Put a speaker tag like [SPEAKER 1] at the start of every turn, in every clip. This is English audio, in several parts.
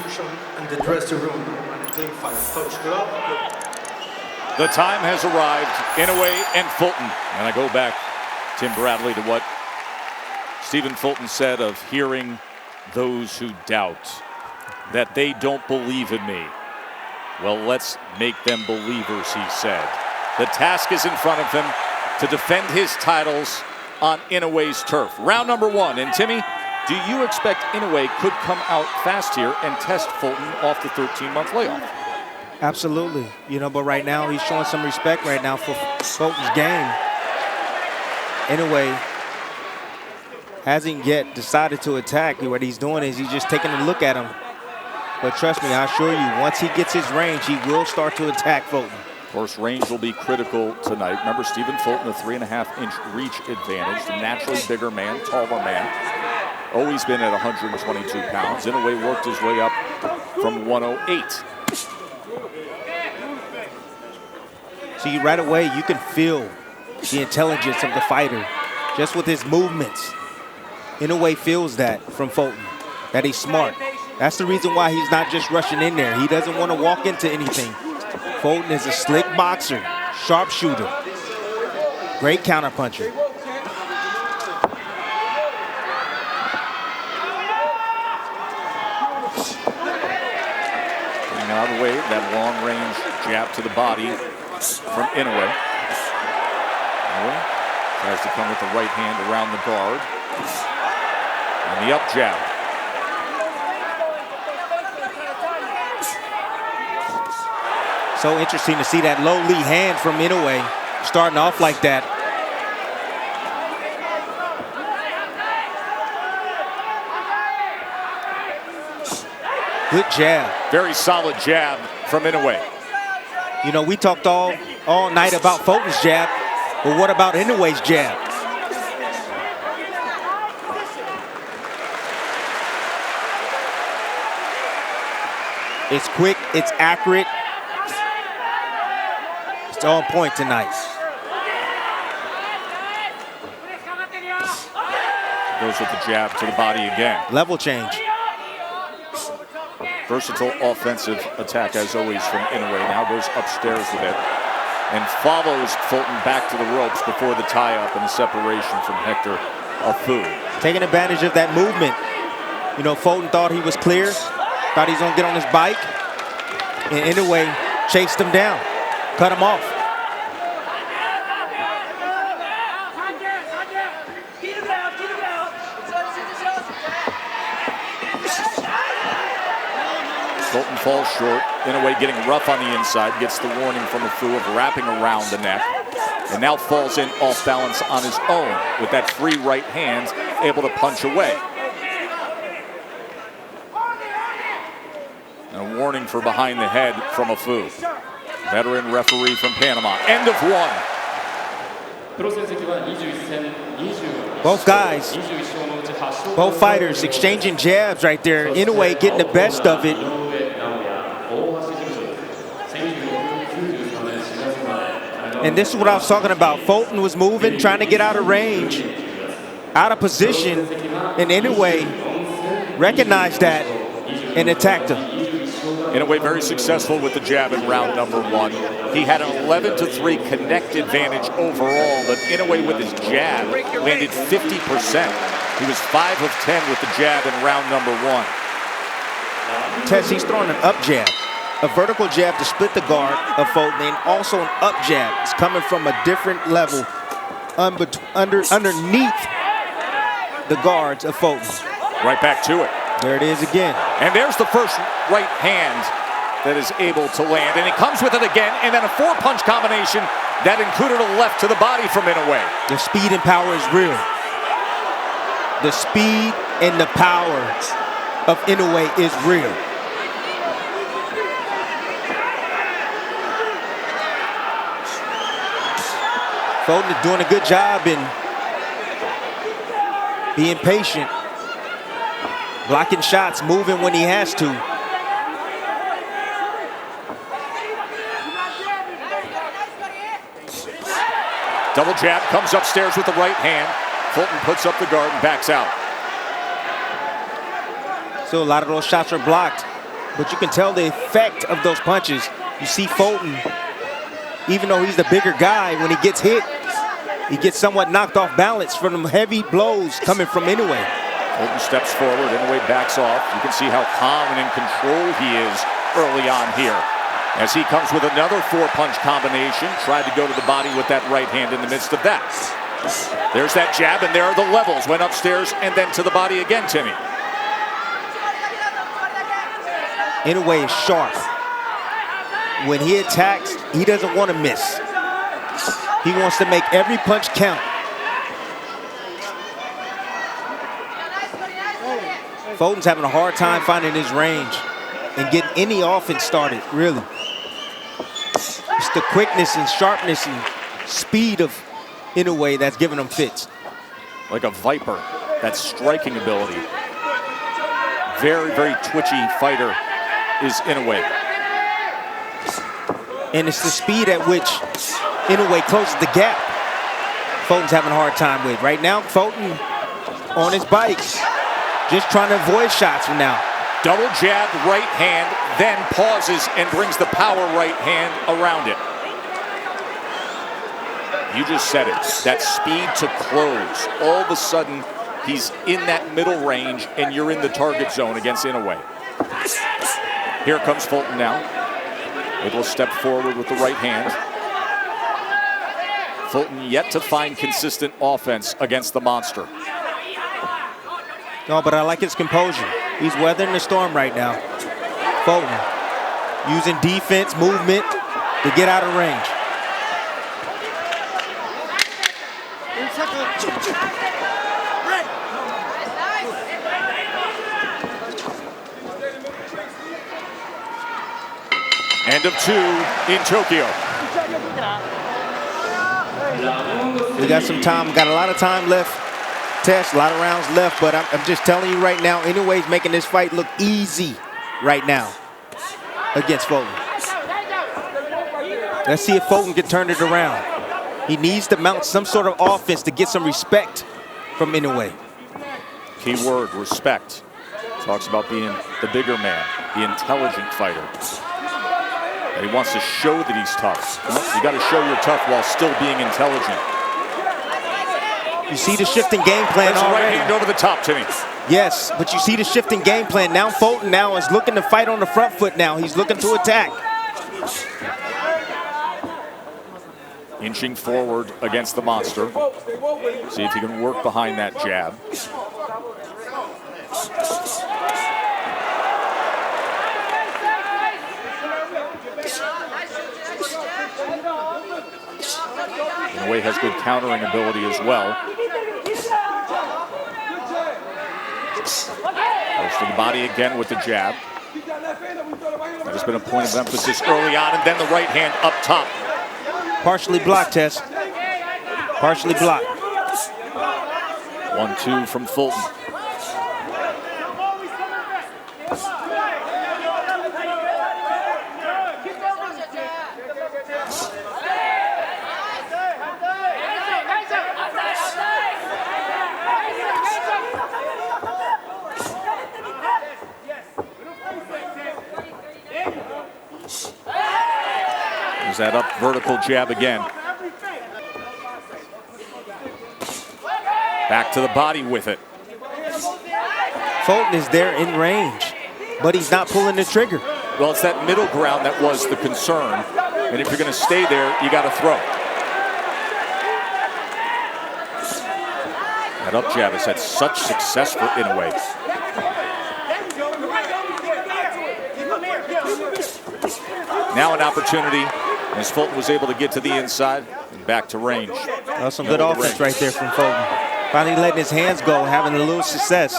[SPEAKER 1] function in the dressing room when I clean fight. Coach, glove.
[SPEAKER 2] The time has arrived. Inoue and Fulton. And I go back, Tim Bradley, to what Stephen Fulton said of hearing those who doubt, that they don't believe in me. Well, let's make them believers, he said. The task is in front of him to defend his titles on Inoue's turf. Round number one. And Timmy, do you expect Inoue could come out fast here and test Fulton off the 13-month layoff?
[SPEAKER 3] Absolutely. You know, but right now he's showing some respect right now for Fulton's game. Inoue hasn't yet decided to attack. What he's doing is he's just taking a look at him. But trust me, I assure you, once he gets his range, he will start to attack Fulton.
[SPEAKER 2] Of course, range will be critical tonight. Remember, Stephen Fulton, a 3.5-inch reach advantage. The naturally bigger man, taller man. Always been at 122 pounds. Inoue worked his way up from 108.
[SPEAKER 3] See, right away, you can feel the intelligence of the fighter just with his movements. Inoue feels that from Fulton, that he's smart. That's the reason why he's not just rushing in there. He doesn't want to walk into anything. Fulton is a slick boxer, sharpshooter, great counterpuncher.
[SPEAKER 2] Getting out of the way, that long-range jab to the body from Inoue. Inoue tries to come with the right hand around the guard. And the up jab.
[SPEAKER 3] So interesting to see that low lead hand from Inoue starting off like that. Good jab.
[SPEAKER 2] Very solid jab from Inoue.
[SPEAKER 3] You know, we talked all night about Fulton's jab, but what about Inoue's jab? It's quick, it's accurate. It's on point tonight.
[SPEAKER 2] Goes with the jab to the body again.
[SPEAKER 3] Level change.
[SPEAKER 2] Versatile offensive attack, as always, from Inoue. Now goes upstairs with it and follows Fulton back to the ropes before the tie-up and the separation from Hector Afu.
[SPEAKER 3] Taking advantage of that movement. You know, Fulton thought he was clear, thought he was going to get on his bike, and Inoue chased him down, cut him off.
[SPEAKER 2] Fulton falls short. Inoue getting rough on the inside, gets the warning from Afu of wrapping around the neck, and now falls in off balance on his own with that free right hand, able to punch away. And a warning for behind the head from Afu. Veteran referee from Panama. End of one.
[SPEAKER 3] Both guys, both fighters exchanging jabs right there. Inoue getting the best of it. And this is what I was talking about. Fulton was moving, trying to get out of range, out of position, and Inoue recognized that and attacked him.
[SPEAKER 2] Inoue very successful with the jab in round number one. He had an 11-3 connect advantage overall, but Inoue with his jab landed 50%. He was 5 of 10 with the jab in round number one.
[SPEAKER 3] Tess, he's throwing an up jab, a vertical jab to split the guard of Fulton, and also an up jab. It's coming from a different level underneath the guards of Fulton.
[SPEAKER 2] Right back to it.
[SPEAKER 3] There it is again.
[SPEAKER 2] And there's the first right hand that is able to land. And he comes with it again, and then a 4-punch combination that included a left to the body from Inoue.
[SPEAKER 3] The speed and power is real. The speed and the power of Inoue is real. Fulton is doing a good job in being patient, blocking shots, moving when he has to.
[SPEAKER 2] Double jab, comes upstairs with the right hand. Fulton puts up the guard and backs out.
[SPEAKER 3] So a lot of those shots are blocked. but you can tell the effect of those punches. You see Fulton, even though he's the bigger guy, when he gets hit, he gets somewhat knocked off balance from the heavy blows coming from Inoue.
[SPEAKER 2] Fulton steps forward, Inoue backs off. You can see how calm and in control he is early on here. As he comes with another 4-punch combination, tried to go to the body with that right hand in the midst of that. There's that jab, and there are the levels. Went upstairs and then to the body again, Timmy.
[SPEAKER 3] Inoue is sharp. When he attacks, he doesn't want to miss. He wants to make every punch count. Fulton's having a hard time finding his range and getting any offense started, really. It's the quickness and sharpness and speed of Inoue that's giving him fits.
[SPEAKER 2] Like a viper, that striking ability. Very, very twitchy fighter is Inoue.
[SPEAKER 3] And it's the speed at which Inoue closes the gap Fulton's having a hard time with. Right now, Fulton on his bike, just trying to avoid shots from now.
[SPEAKER 2] Double jab, right hand, then pauses and brings the power right hand around it. You just said it, that speed to close. All of a sudden, he's in that middle range and you're in the target zone against Inoue. Here comes Fulton now. Able to step forward with the right hand. Fulton yet to find consistent offense against the monster.
[SPEAKER 3] No, but I like his composure. He's weathering the storm right now. Fulton using defense, movement to get out of range.
[SPEAKER 2] End of 2 in Tokyo.
[SPEAKER 3] We got some time, got a lot of time left. Test, a lot of rounds left, but I'm just telling you right now, Inoue's making this fight look easy right now against Fulton. Let's see if Fulton can turn it around. He needs to mount some sort of offense to get some respect from Inoue.
[SPEAKER 2] Key word, respect. Talks about being the bigger man, the intelligent fighter. And he wants to show that he's tough. You got to show you're tough while still being intelligent.
[SPEAKER 3] You see the shifting game plan
[SPEAKER 2] That's
[SPEAKER 3] already.
[SPEAKER 2] right hand over the top, Timmy.
[SPEAKER 3] Yes, but you see the shifting game plan. Now Fulton now is looking to fight on the front foot now. He's looking to attack.
[SPEAKER 2] Inching forward against the monster. See if he can work behind that jab. Inoue has good countering ability as well. Goes to the body again with the jab. That has been a point of emphasis early on, and then the right hand up top.
[SPEAKER 3] Partially blocked, Tess. Partially blocked.
[SPEAKER 2] 1-2 from Fulton. That up vertical jab again. Back to the body with it.
[SPEAKER 3] Fulton is there in range, but he's not pulling the trigger.
[SPEAKER 2] Well, it's that middle ground that was the concern. And if you're going to stay there, you got to throw. That up jab has had such success for Inoue. Now an opportunity. As Fulton was able to get to the inside and back to range.
[SPEAKER 3] That's some good offense right there from Fulton. Finally letting his hands go, having a little success.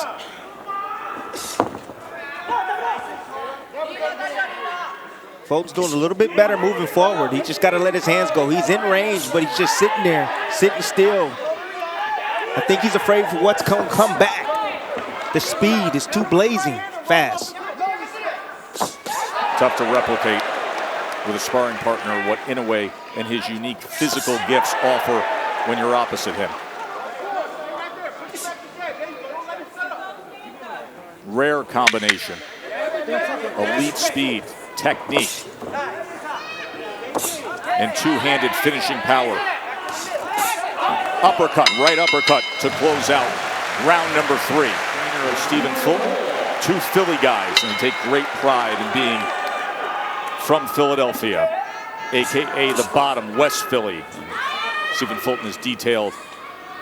[SPEAKER 3] Fulton's doing a little bit better moving forward. He just got to let his hands go. He's in range, but he's just sitting there, sitting still. I think he's afraid for what's going to come back. The speed is too blazing fast.
[SPEAKER 2] Tough to replicate with a sparring partner what Inoue and his unique physical gifts offer when you're opposite him. Rare combination. elite speed, technique, and two-handed finishing power. Uppercut, right uppercut to close out round number 3. Trainer of Stephen Fulton, 2 Philly guys, and they take great pride in being from Philadelphia, AKA the bottom, West Philly. Stephen Fulton is detailed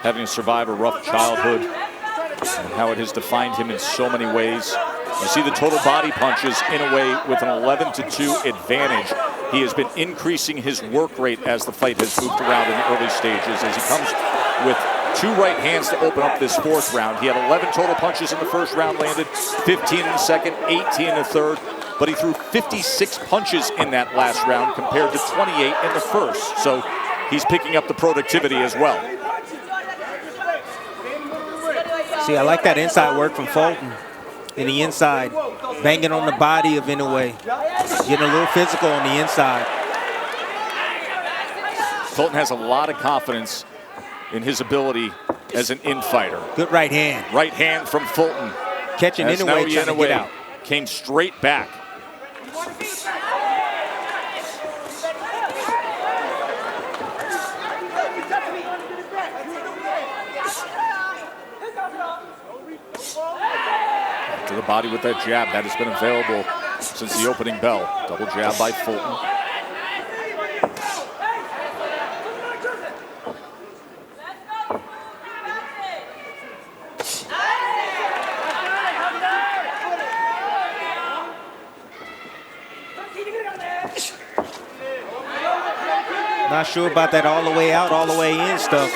[SPEAKER 2] having survived a rough childhood and how it has defined him in so many ways. You see the total body punches Inoue with an 11-2 advantage. He has been increasing his work rate as the fight has moved around in the early stages, as he comes with 2 right hands to open up this 4th round. He had 11 total punches in the 1st round, landed 15 in the 2nd, 18 in the 3rd, but he threw 56 punches in that last round compared to 28 in the 1st. So he's picking up the productivity as well.
[SPEAKER 3] See, I like that inside work from Fulton. In the inside, banging on the body of Inoue, getting a little physical on the inside.
[SPEAKER 2] Fulton has a lot of confidence in his ability as an in-fighter.
[SPEAKER 3] Good right hand.
[SPEAKER 2] Right hand from Fulton.
[SPEAKER 3] Catching Inoue, trying to get out.
[SPEAKER 2] Came straight back. To the body with that jab. That has been available since the opening bell. Double jab by Fulton.
[SPEAKER 3] Not sure about that all the way out, all the way in stuff.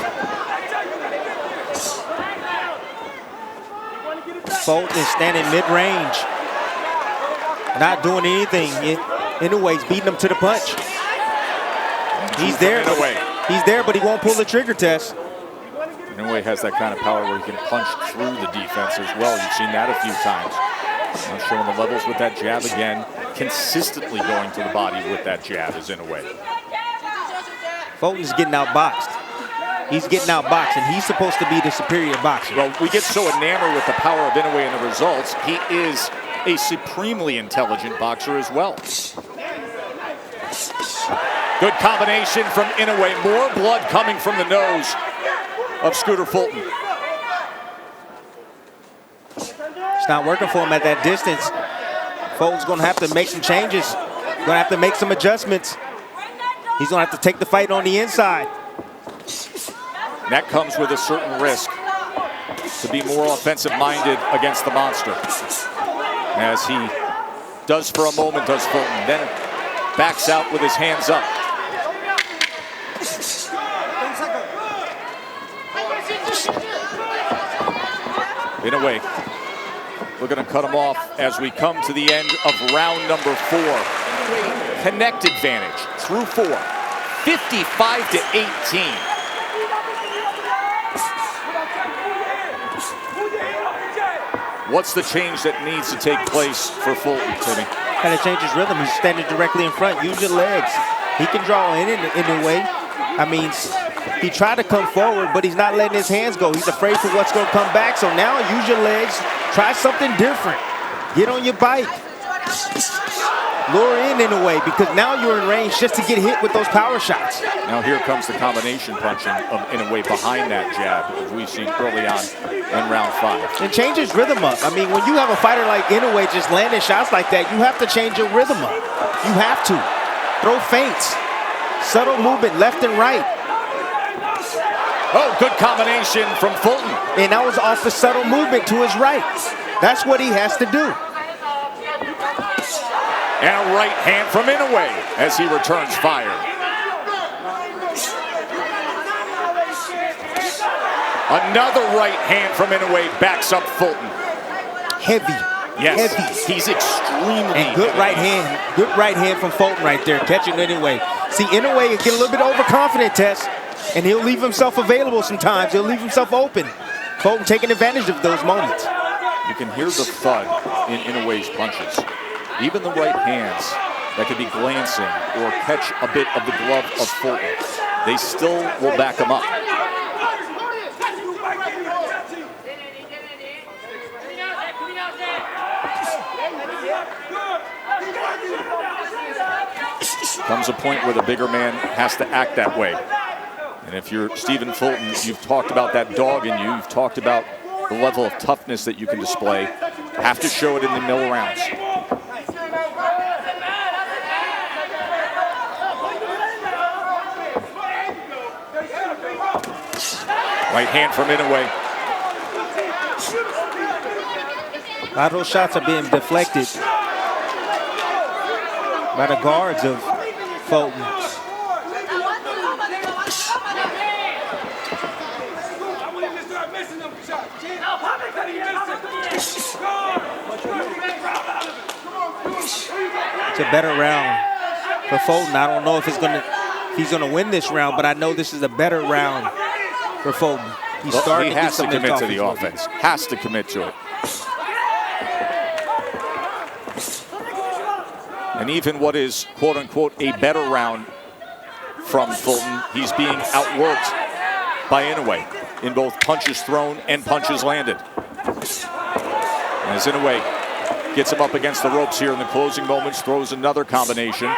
[SPEAKER 3] Fulton is standing mid-range, not doing anything. Inoue's beating him to the punch. He's there. He's there, but he won't pull the trigger test.
[SPEAKER 2] Inoue has that kind of power where he can punch through the defense as well. You've seen that a few times. Not showing the levels with that jab again. Consistently going to the body with that jab is Inoue.
[SPEAKER 3] Fulton's getting outboxed. He's getting outboxed, and he's supposed to be the superior boxer.
[SPEAKER 2] Well, we get so enamored with the power of Inoue and the results. He is a supremely intelligent boxer as well. Good combination from Inoue. More blood coming from the nose of Scooter Fulton.
[SPEAKER 3] It's not working for him at that distance. Fulton's going to have to make some changes. Going to have to make some adjustments. He's going to have to take the fight on the inside.
[SPEAKER 2] That comes with a certain risk to be more offensive-minded against the monster. As he does for a moment, does Fulton, then backs out with his hands up. Inoue, we're going to cut him off as we come to the end of round number 4. Connect advantage through 4, 55-18. What's the change that needs to take place for Fulton, Timmy?
[SPEAKER 3] Got to change his rhythm. He's standing directly in front. Use your legs. He can draw in a way. I mean, he tried to come forward, but he's not letting his hands go. He's afraid for what's going to come back. So now use your legs. Try something different. Get on your bike. Lure in a way, because now you're in range just to get hit with those power shots.
[SPEAKER 2] Now here comes the combination punching of Inoue behind that jab, as we've seen early on in round 5.
[SPEAKER 3] And change his rhythm up. I mean, when you have a fighter like Inoue just landing shots like that, you have to change your rhythm up. You have to. Throw feints. Subtle movement left and right.
[SPEAKER 2] Oh, good combination from Fulton.
[SPEAKER 3] And that was off the subtle movement to his right. That's what he has to do.
[SPEAKER 2] And a right hand from Inoue as he returns fire. Another right hand from Inoue backs up Fulton.
[SPEAKER 3] Heavy.
[SPEAKER 2] Yes,
[SPEAKER 3] heavy.
[SPEAKER 2] He's extremely
[SPEAKER 3] and good
[SPEAKER 2] heavy.
[SPEAKER 3] right hand. Good right hand from Fulton right there, catching Inoue. See, Inoue get a little bit overconfident, Tess, and he'll leave himself available sometimes. He'll leave himself open. Fulton taking advantage of those moments.
[SPEAKER 2] You can hear the thud in Inoue's punches. Even the right hands that could be glancing or catch a bit of the glove of Fulton, they still will back him up. Comes a point where the bigger man has to act that way. And if you're Stephen Fulton, you've talked about that dog in you. You've talked about the level of toughness that you can display. Have to show it in the middle rounds. Right hand from Inoue.
[SPEAKER 3] A lot of those shots are being deflected by the guards of Fulton. It's a better round for Fulton. I don't know if he's gonna win this round, but I know this is a better round for Fulton.
[SPEAKER 2] He has to commit to the offense. Has to commit to it. And even what is, quote unquote, a better round from Fulton, he's being outworked by Inoue in both punches thrown and punches landed. As Inoue gets him up against the ropes here in the closing moments, throws another combination.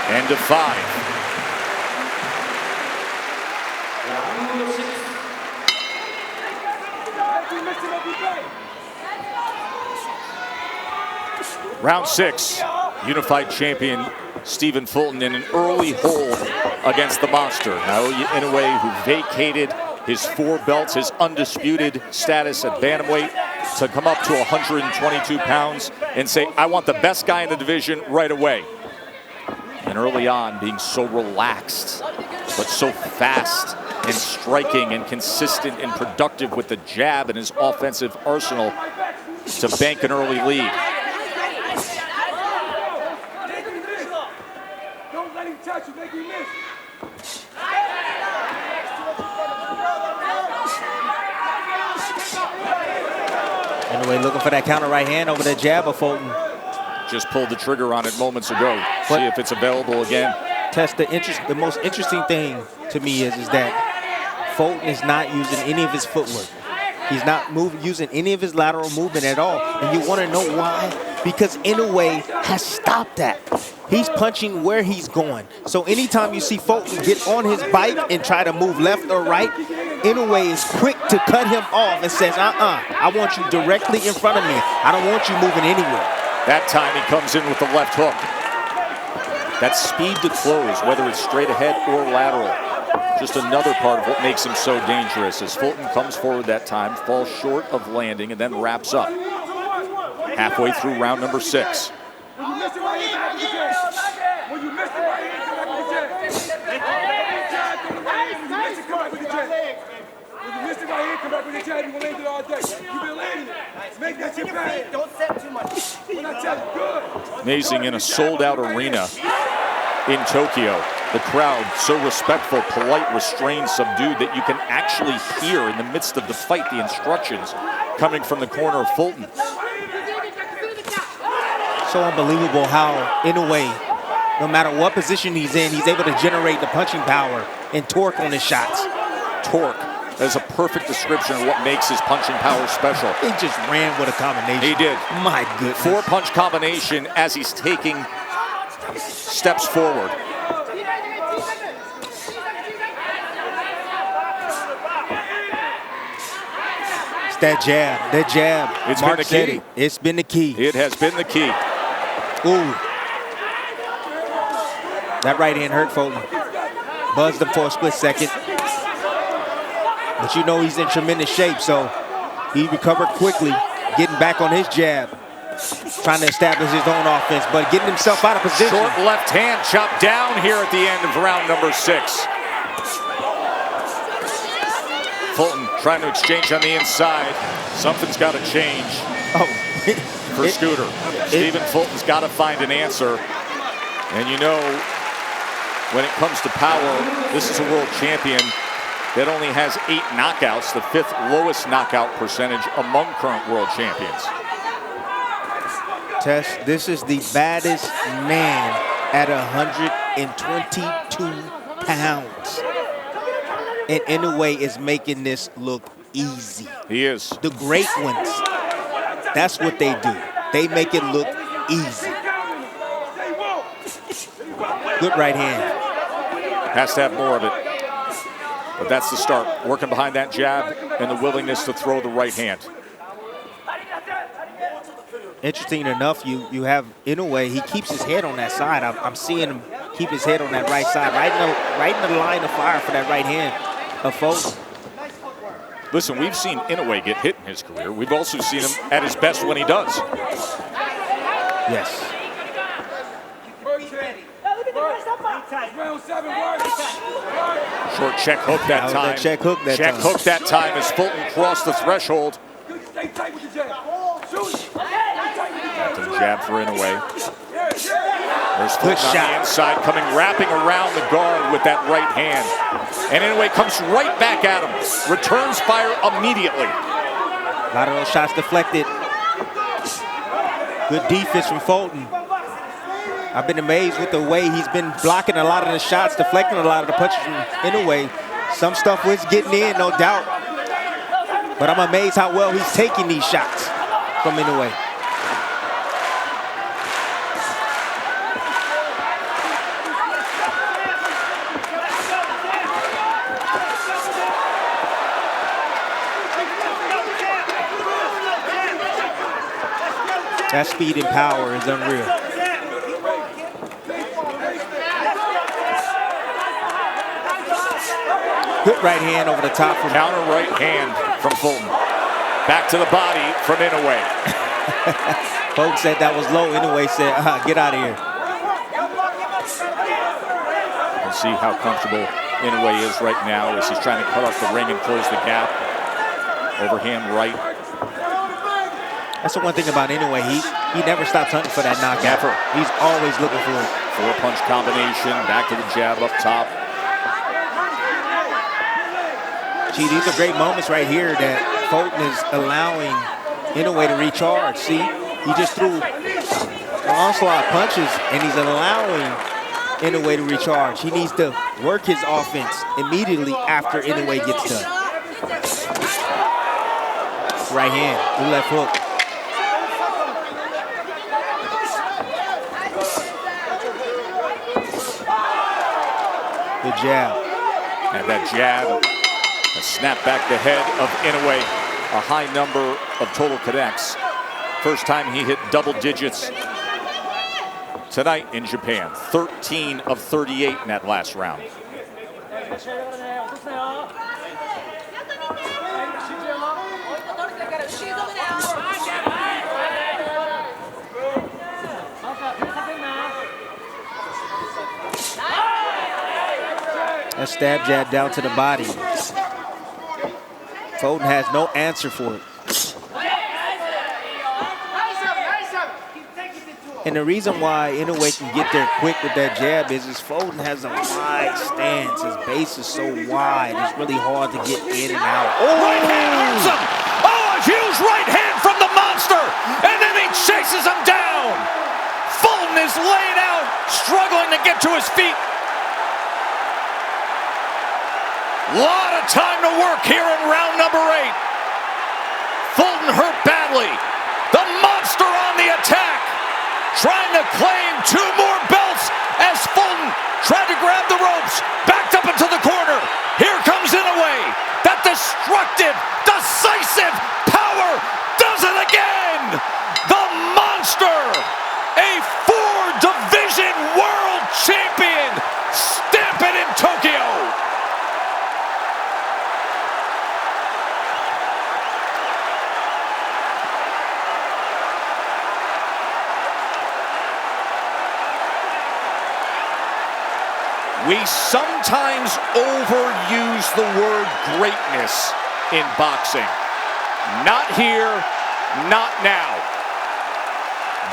[SPEAKER 2] End of 5. Round 6, unified champion Stephen Fulton in an early hold against the monster. Naoya Inoue, who vacated his 4 belts, his undisputed status at bantamweight, to come up to 122 pounds and say, I want the best guy in the division right away. And early on, being so relaxed, but so fast and striking and consistent and productive with the jab and his offensive arsenal to bank an early lead.
[SPEAKER 3] Inoue looking for that counter right hand over the jab of Fulton.
[SPEAKER 2] Just pulled the trigger on it moments ago. See if it's available again.
[SPEAKER 3] Test, the most interesting thing to me is that Fulton is not using any of his footwork. He's not using any of his lateral movement at all. And you want to know why? Because Inoue has stopped that. He's punching where he's going. So anytime you see Fulton get on his bike and try to move left or right, Inoue is quick to cut him off and says, I want you directly in front of me. I don't want you moving anywhere.
[SPEAKER 2] That time he comes in with the left hook. That speed to close, whether it's straight ahead or lateral, just another part of what makes him so dangerous. As Fulton comes forward that time, falls short of landing, and then wraps up. Halfway through round number 6. Amazing, in a sold-out arena in Tokyo. The crowd so respectful, polite, restrained, subdued that you can actually hear in the midst of the fight the instructions coming from the corner of Fulton.
[SPEAKER 3] So unbelievable how Inoue, no matter what position he's in, he's able to generate the punching power and torque on his shots.
[SPEAKER 2] Torque. That is a perfect description of what makes his punching power special.
[SPEAKER 3] He just ran with a combination.
[SPEAKER 2] He did.
[SPEAKER 3] My goodness.
[SPEAKER 2] 4-punch combination as he's taking steps forward.
[SPEAKER 3] It's that jab. That jab.
[SPEAKER 2] It's
[SPEAKER 3] Mark
[SPEAKER 2] been the
[SPEAKER 3] said
[SPEAKER 2] key.
[SPEAKER 3] it. It's been the key.
[SPEAKER 2] It has been the key.
[SPEAKER 3] Ooh. That right hand hurt Fulton. Buzzed him for a split second. But you know he's in tremendous shape, so he recovered quickly, getting back on his jab, trying to establish his own offense, but getting himself out of position.
[SPEAKER 2] Short left hand chopped down here at the end of round number 6. Fulton trying to exchange on the inside. Something's got to change for Scooter. Stephen Fulton's got to find an answer. And you know, when it comes to power, this is a world champion that only has 8 knockouts, the 5th lowest knockout percentage among current world champions.
[SPEAKER 3] Tess, this is the baddest man at 122 pounds. And Inoue is making this look easy.
[SPEAKER 2] He is.
[SPEAKER 3] The great ones, that's what they do. they make it look easy. Good right hand.
[SPEAKER 2] Has to have more of it. But that's the start. Working behind that jab and the willingness to throw the right hand.
[SPEAKER 3] Interesting enough, you have Inoue, he keeps his head on that side. I'm seeing him keep his head on that right side, right in the line of fire for that right hand of Fulton.
[SPEAKER 2] Listen, we've seen Inoue get hit in his career. We've also seen him at his best when he does.
[SPEAKER 3] Yes.
[SPEAKER 2] Short check hook that time.
[SPEAKER 3] Check hook
[SPEAKER 2] that time as Fulton crossed the threshold. Jab for Inoue. There's Fulton on the inside, coming, wrapping around the guard with that right hand. And Inoue comes right back at him. Returns fire immediately.
[SPEAKER 3] A lot of those shots deflected. Good defense from Fulton. I've been amazed with the way he's been blocking a lot of the shots, deflecting a lot of the punches from Inoue. Some stuff was getting in, no doubt. But I'm amazed how well he's taking these shots from Inoue. That speed and power is unreal. Good right hand over the top from
[SPEAKER 2] counter right hand from Fulton. Back to the body from Inoue.
[SPEAKER 3] Folks said that was low. Inoue said, get out of here.
[SPEAKER 2] You can see how comfortable Inoue is right now as he's trying to cut off the ring and close the gap. Overhand right.
[SPEAKER 3] That's the one thing about Inoue. He never stops hunting for that knockout.
[SPEAKER 2] Never.
[SPEAKER 3] He's always looking for it.
[SPEAKER 2] 4-punch combination, back to the jab up top.
[SPEAKER 3] Gee, these are great moments right here that Fulton is allowing Inoue to recharge. See, he just threw an onslaught of punches and he's allowing Inoue to recharge. He needs to work his offense immediately after Inoue gets done. Right hand, the left hook. Good jab.
[SPEAKER 2] And that jab, a snap back the head of Inoue, a high number of total connects. First time he hit double digits tonight in Japan. 13 of 38 in that last round.
[SPEAKER 3] A stab jab down to the body. Fulton has no answer for it. And the reason why Inoue can get there quick with that jab is Fulton has a wide stance. His base is so wide, it's really hard to get in and out.
[SPEAKER 2] Oh! Right hand hurts him! Oh, a huge right hand from the monster! And then he chases him down! Fulton is laid out, struggling to get to his feet. Lot of time to work here in round number 8. Fulton hurt badly. The monster on the attack, trying to claim 2 more belts as Fulton tried to grab the ropes, backed up into the corner. Here comes Inoue. That destructive, decisive power does it again. The monster, a 4-division world champion, stamp it in Tokyo. We sometimes overuse the word greatness in boxing. Not here, not now.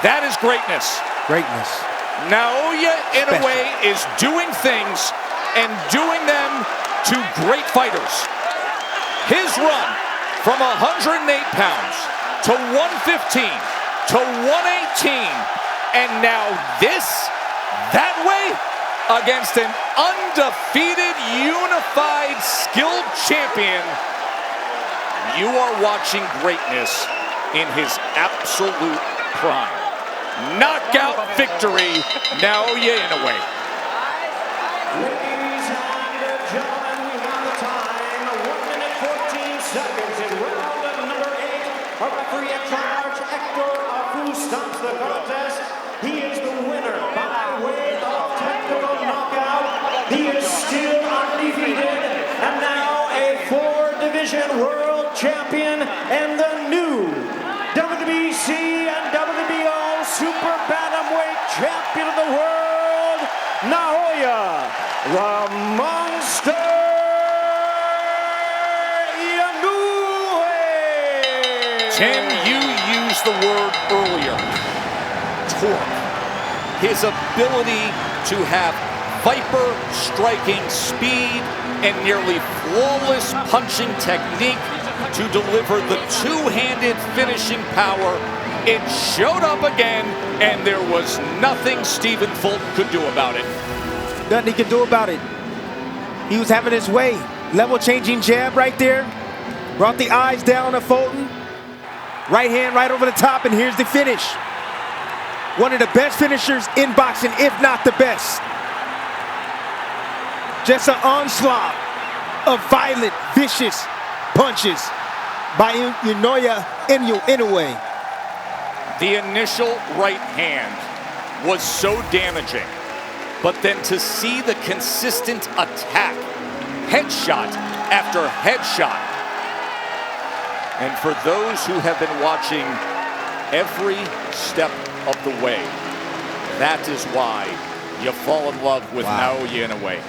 [SPEAKER 2] That is greatness.
[SPEAKER 3] Greatness.
[SPEAKER 2] Naoya Inoue is doing things and doing them to great fighters. His run from 108 pounds to 115 to 118 and now this, that way, against an undefeated, unified, skilled champion. You are watching greatness in his absolute prime. Knockout victory, Naoya Inoue.
[SPEAKER 4] Ladies and gentlemen, we have the time. 1 minute 14 seconds in round number 8. Our referee at charge, Hector Afu, stops the contest. He is the winner by way of technical knockout. He is still undefeated and now a 4-division world champion and the new WBC and WBO Super Bantamweight champion of the world, Naoya Inoue.
[SPEAKER 2] Tim, you used the word earlier, torque. His ability to have viper striking speed and nearly flawless punching technique to deliver the two-handed finishing power. It showed up again, and there was nothing Stephen Fulton could do about it.
[SPEAKER 3] Nothing he could do about it. He was having his way. Level-changing jab right there. Brought the eyes down of Fulton. Right hand right over the top, and here's the finish. One of the best finishers in boxing, if not the best. Just an onslaught of violent, vicious punches by Naoya Inoue.
[SPEAKER 2] The initial right hand was so damaging, but then to see the consistent attack, headshot after headshot. And for those who have been watching every step of the way, that is why you fall in love with Naoya Inoue.